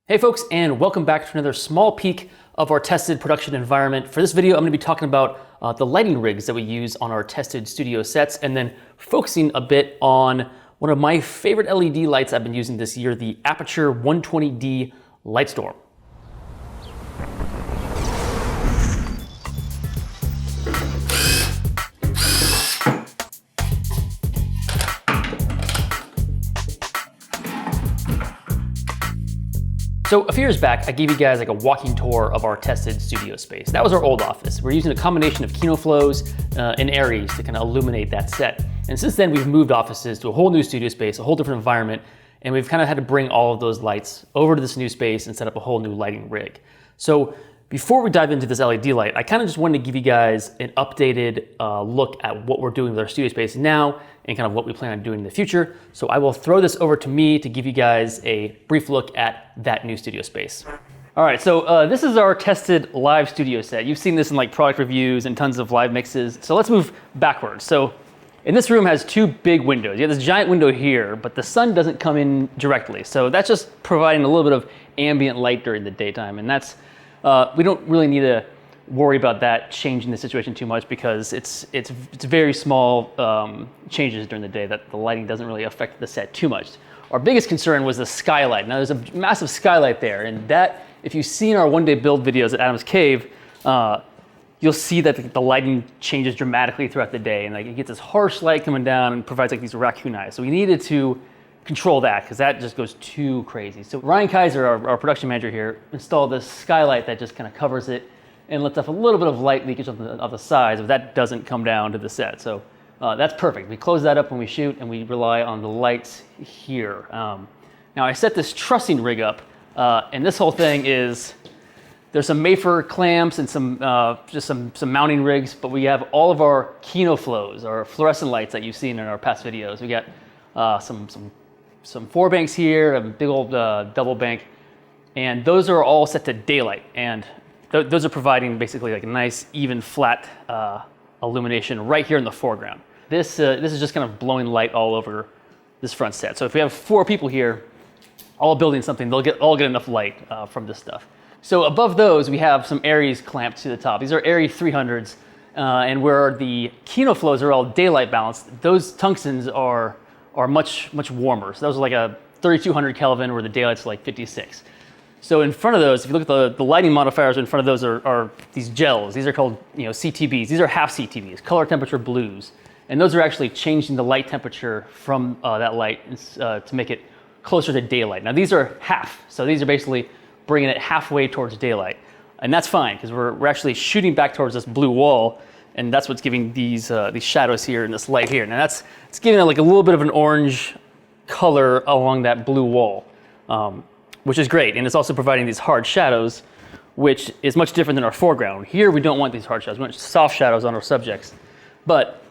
Hey folks, and welcome back to another small peek of our tested production environment. For this video, I'm going to be talking about the lighting rigs that we use on our tested studio sets, and then focusing a bit on one of my favorite LED lights I've been using this year, the Aputure 120D Lightstorm. So a few years back, I gave you guys like a walking tour of our tested studio space. That was our old office. We're using a combination of Kino flows and Aries to kind of illuminate that set. And since then, we've moved offices to a whole new studio space, a whole different environment, and we've kind of had to bring all of those lights over to this new space and set up a whole new lighting rig. So before we dive into this LED light, I kind of just wanted to give you guys an updated look at what we're doing with our studio space now and kind of what we plan on doing in the future. So I will throw this over to me to give you guys a brief look at that new studio space. All right, so this is our tested live studio set. You've seen this in like product reviews and tons of live mixes. So let's move backwards. So in this room has two big windows. You have this giant window here, but the sun doesn't come in directly. So that's just providing a little bit of ambient light during the daytime. And that's, we don't really need to worry about that changing the situation too much because it's very small changes during the day that the lighting doesn't really affect the set too much. Our biggest concern was the skylight. Now there's a massive skylight there, and that, if you've seen our one-day build videos at Adam's Cave, you'll see that the lighting changes dramatically throughout the day, and like it gets this harsh light coming down and provides like these raccoon eyes. So we needed to control that because that just goes too crazy. So Ryan Kiser, our production manager here, installed this skylight that just kind of covers it and lets off a little bit of light leakage on the sides, but that doesn't come down to the set. So that's perfect. We close that up when we shoot, and we rely on the lights here. Now I set this trussing rig up, and this whole thing is, there's some Mayfer clamps and just some mounting rigs, but we have all of our Kino flows, our fluorescent lights that you've seen in our past videos. We got some 4 banks here, a big old double bank, and those are all set to daylight, and those are providing basically like a nice, even, flat illumination right here in the foreground. This is just kind of blowing light all over this front set. So if we have 4 people here, all building something, they'll all get enough light from this stuff. So above those, we have some Aries clamped to the top. These are Aries 300s, and where the Kino flows are all daylight balanced, those tungstens are much warmer. So those are like a 3200 Kelvin, where the daylight's like 56. So in front of those, if you look at the lighting modifiers in front of those are these gels. These are called CTBs. These are half CTBs, color temperature blues. And those are actually changing the light temperature from that light to make it closer to daylight. Now these are half, so these are basically bringing it halfway towards daylight. And that's fine, because we're actually shooting back towards this blue wall, and that's what's giving these shadows here and this light here. Now it's giving it like a little bit of an orange color along that blue wall. Which is great, and it's also providing these hard shadows, which is much different than our foreground. Here we don't want these hard shadows, we want soft shadows on our subjects. But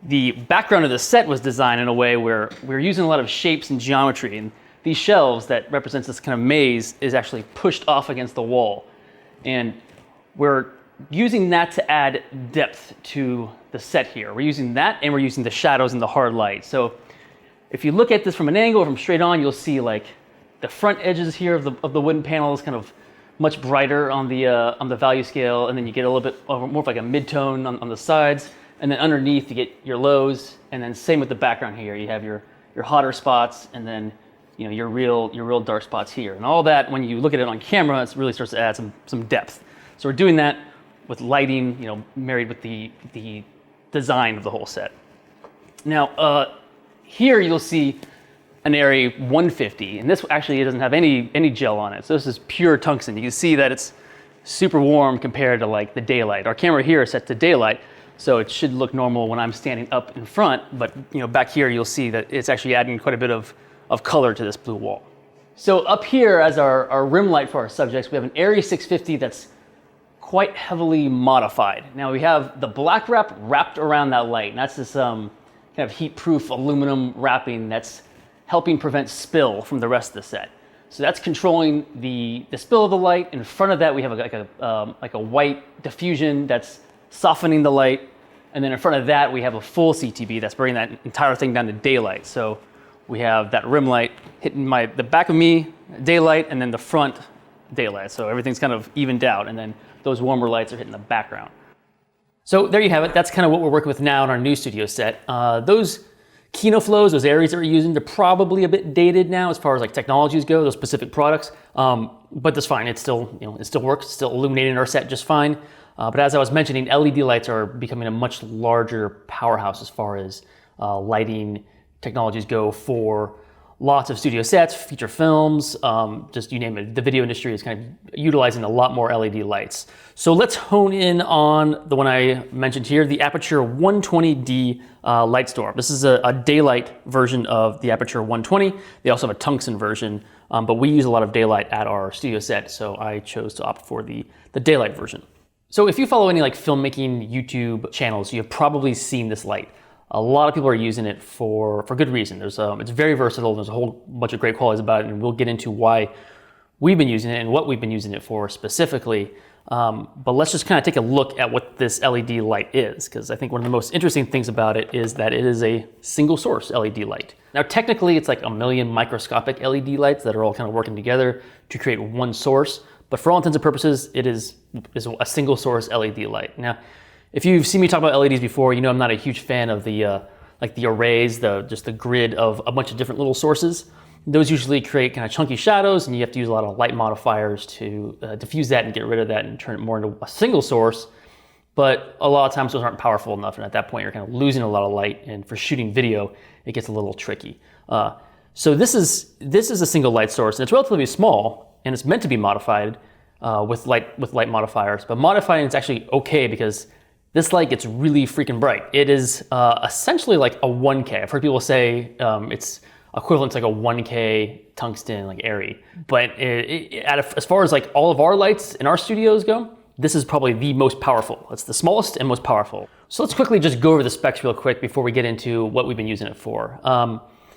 the background of the set was designed in a way where we're using a lot of shapes and geometry, and these shelves that represents this kind of maze is actually pushed off against the wall. And we're using that to add depth to the set here. We're using that, and we're using the shadows and the hard light. So if you look at this from an angle, from straight on, you'll see like the front edges here of the wooden panel is kind of much brighter on the value scale, and then you get a little bit more of like a mid-tone on the sides, and then underneath you get your lows, and then same with the background here. You have your hotter spots, and then your real dark spots here, and all that. When you look at it on camera, it really starts to add some depth. So we're doing that with lighting, married with the design of the whole set. Now here you'll see an Aries 150, and this actually doesn't have any gel on it. So this is pure tungsten. You can see that it's super warm compared to like the daylight. Our camera here is set to daylight, so it should look normal when I'm standing up in front, but back here you'll see that it's actually adding quite a bit of color to this blue wall. So up here as our rim light for our subjects, we have an Aries 650 that's quite heavily modified. Now we have the black wrap wrapped around that light, and that's this kind of heat-proof aluminum wrapping that's helping prevent spill from the rest of the set. So that's controlling the spill of the light. In front of that, we have like a white diffusion that's softening the light. And then in front of that, we have a full CTB that's bringing that entire thing down to daylight. So we have that rim light hitting the back of me, daylight, and then the front daylight. So everything's kind of evened out, and then those warmer lights are hitting the background. So there you have it. That's kind of what we're working with now in our new studio set. Those Kino flows, those areas that we're using, they're probably a bit dated now as far as like technologies go, those specific products. But that's fine. It still works. It's still illuminating our set just fine. But as I was mentioning, LED lights are becoming a much larger powerhouse as far as lighting technologies go for lots of studio sets, feature films, just you name it. The video industry is kind of utilizing a lot more LED lights. So let's hone in on the one I mentioned here, the Aputure 120D Lightstorm. This is a daylight version of the Aputure 120. They also have a tungsten version, but we use a lot of daylight at our studio set, so I chose to opt for the daylight version. So if you follow any like filmmaking YouTube channels, you have probably seen this light. A lot of people are using it for good reason. It's very versatile. There's a whole bunch of great qualities about it, and we'll get into why we've been using it and what we've been using it for specifically. But let's just kind of take a look at what this LED light is, because I think one of the most interesting things about it is that it is a single source LED light. Now, technically, it's like a million microscopic LED lights that are all kind of working together to create one source. But for all intents and purposes, it is a single source LED light. Now, if you've seen me talk about LEDs before, you know I'm not a huge fan of the arrays, just the grid of a bunch of different little sources. Those usually create kind of chunky shadows, and you have to use a lot of light modifiers to diffuse that and get rid of that and turn it more into a single source. But a lot of times those aren't powerful enough, and at that point you're kind of losing a lot of light, and for shooting video, it gets a little tricky. So this is a single light source, and it's relatively small, and it's meant to be modified with light modifiers. But modifying is actually okay because this light gets really freaking bright. It is essentially like a 1K. I've heard people say it's equivalent to like a 1K tungsten like airy. But as far as like all of our lights in our studios go, this is probably the most powerful. It's the smallest and most powerful. So let's quickly just go over the specs real quick before we get into what we've been using it for.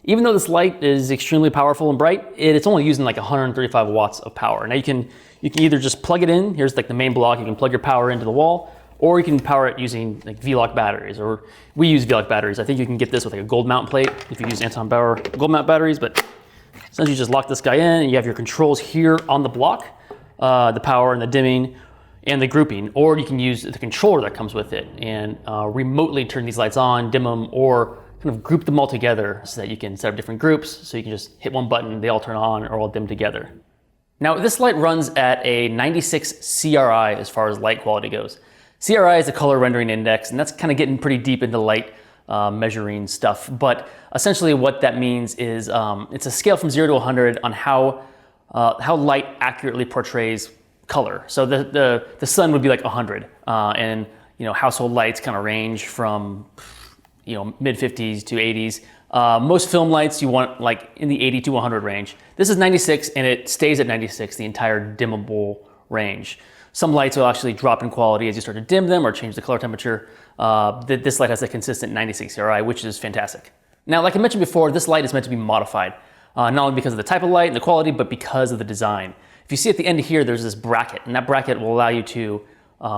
Even though this light is extremely powerful and bright, it's only using like 135 watts of power. Now you can either just plug it in. Here's like the main block. You can plug your power into the wall, or you can power it using like V-Lock batteries, or we use V-Lock batteries. I think you can get this with like a gold mount plate if you use Anton Bauer gold mount batteries, but essentially you just lock this guy in and you have your controls here on the block, the power and the dimming and the grouping, or you can use the controller that comes with it and remotely turn these lights on, dim them, or kind of group them all together so that you can set up different groups. So you can just hit one button, they all turn on or all dim together. Now this light runs at a 96 CRI as far as light quality goes. CRI is a color rendering index, and that's kind of getting pretty deep into light measuring stuff. But essentially what that means is it's a scale from 0 to 100 on how light accurately portrays color. So the sun would be like 100, and household lights kind of range from mid 50s to 80s. Most film lights you want like in the 80 to 100 range. This is 96, and it stays at 96 the entire dimmable range. Some lights will actually drop in quality as you start to dim them or change the color temperature. This light has a consistent 96 CRI, which is fantastic. Now, like I mentioned before, this light is meant to be modified, not only because of the type of light and the quality, but because of the design. If you see at the end here, there's this bracket, and that bracket will allow you to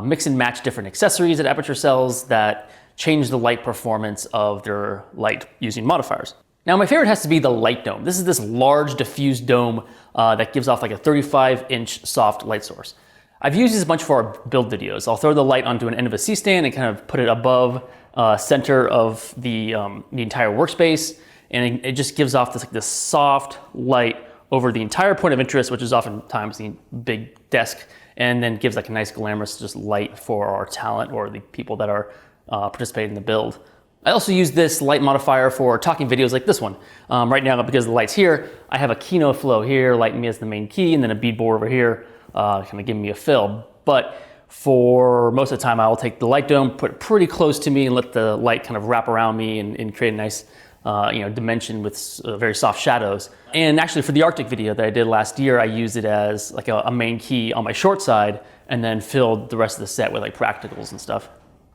mix and match different accessories that Aperture sells that change the light performance of their light using modifiers. Now, my favorite has to be the light dome. This is this large diffused dome that gives off like a 35-inch soft light source. I've used this a bunch for our build videos. I'll throw the light onto an end of a C-stand and kind of put it above center of the entire workspace, and it just gives off this soft light over the entire point of interest, which is oftentimes the big desk, and then gives like a nice glamorous just light for our talent or the people that are participating in the build. I also use this light modifier for talking videos like this one. Right now, because the light's here, I have a Kino flow here, lighting me as the main key, and then a bead board over here, kind of giving me a fill. But for most of the time, I will take the light dome, put it pretty close to me, and let the light kind of wrap around me and create a nice dimension with very soft shadows. And actually for the Arctic video that I did last year, I used it as like a main key on my short side and then filled the rest of the set with like practicals and stuff.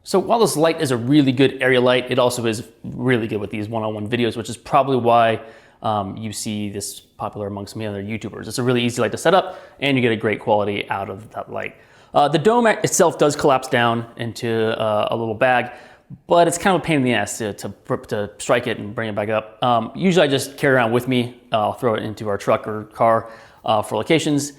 So while this light is a really good area light, it also is really good with these one-on-one videos, which is probably why you see this popular amongst many other YouTubers. It's a really easy light to set up, and you get a great quality out of that light. The dome itself does collapse down into a little bag, but it's kind of a pain in the ass to strike it and bring it back up. Usually I just carry it around with me. I'll throw it into our truck or car for locations.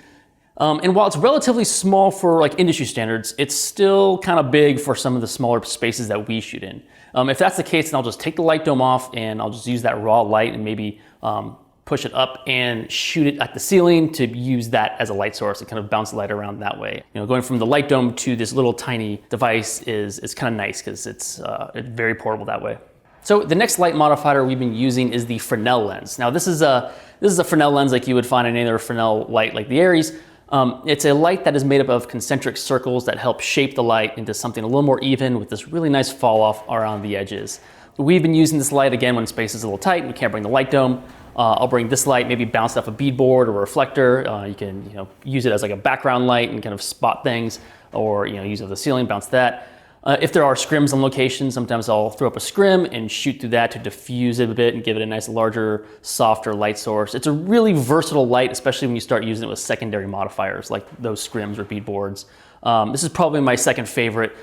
And while it's relatively small for like industry standards, it's still kind of big for some of the smaller spaces that we shoot in. If that's the case, then I'll just take the light dome off and I'll just use that raw light and maybe push it up and shoot it at the ceiling to use that as a light source and kind of bounce the light around that way. You know, going from the light dome to this little tiny device is kind of nice because it's very portable that way. So the next light modifier we've been using is the Fernell Lens. Now this is a Fernell lens like you would find in any other Fernell light like the Aries. It's a light that is made up of concentric circles that help shape the light into something a little more even with this really nice fall off around the edges. We've been using this light again when space is a little tight and we can't bring the light dome. I'll bring this light, maybe bounce off a beadboard or a reflector. You can use it as like a background light and kind of spot things, or use it at the ceiling, bounce that. If there are scrims on location, sometimes I'll throw up a scrim and shoot through that to diffuse it a bit and give it a nice larger, softer light source. It's a really versatile light, especially when you start using it with secondary modifiers like those scrims or beadboards. This is probably my second favorite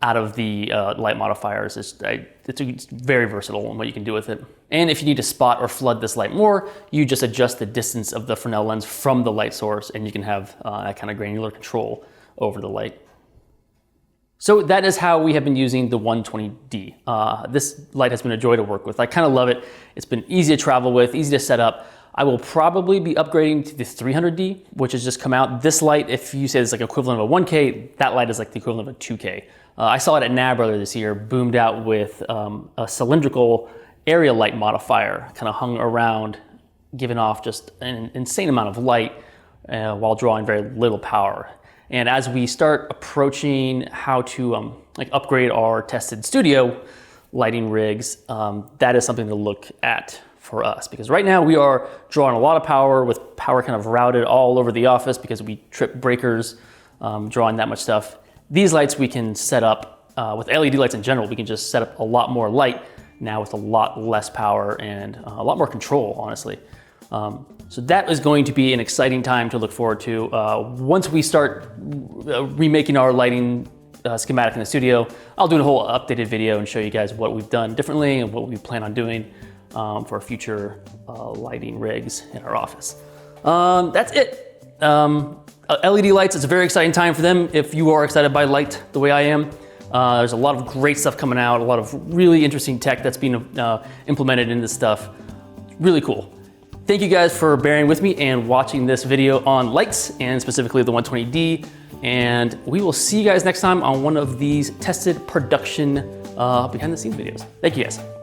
out of the light modifiers. It's very versatile in what you can do with it. And if you need to spot or flood this light more, you just adjust the distance of the Fernell lens from the light source and you can have that kind of granular control over the light. So that is how we have been using the 120D. This light has been a joy to work with. I kind of love it. It's been easy to travel with, easy to set up. I will probably be upgrading to the 300D, which has just come out. This light, if you say it's like equivalent of a 1K, that light is like the equivalent of a 2K. I saw it at NAB earlier this year, boomed out with a cylindrical area light modifier, kind of hung around, giving off just an insane amount of light while drawing very little power. And as we start approaching how to upgrade our tested studio lighting rigs, that is something to look at for us, because right now we are drawing a lot of power with power kind of routed all over the office because we trip breakers drawing that much stuff. These lights we can set up with LED lights in general. We can just set up a lot more light now with a lot less power and a lot more control, honestly. So that is going to be an exciting time to look forward to. Once we start remaking our lighting schematic in the studio, I'll do a whole updated video and show you guys what we've done differently and what we plan on doing for future lighting rigs in our office. That's it. LED lights, it's a very exciting time for them if you are excited by light the way I am. There's a lot of great stuff coming out, a lot of really interesting tech that's being implemented in this stuff. Really cool. Thank you guys for bearing with me and watching this video on lights, and specifically the 120D. And we will see you guys next time on one of these tested production behind the scenes videos. Thank you guys.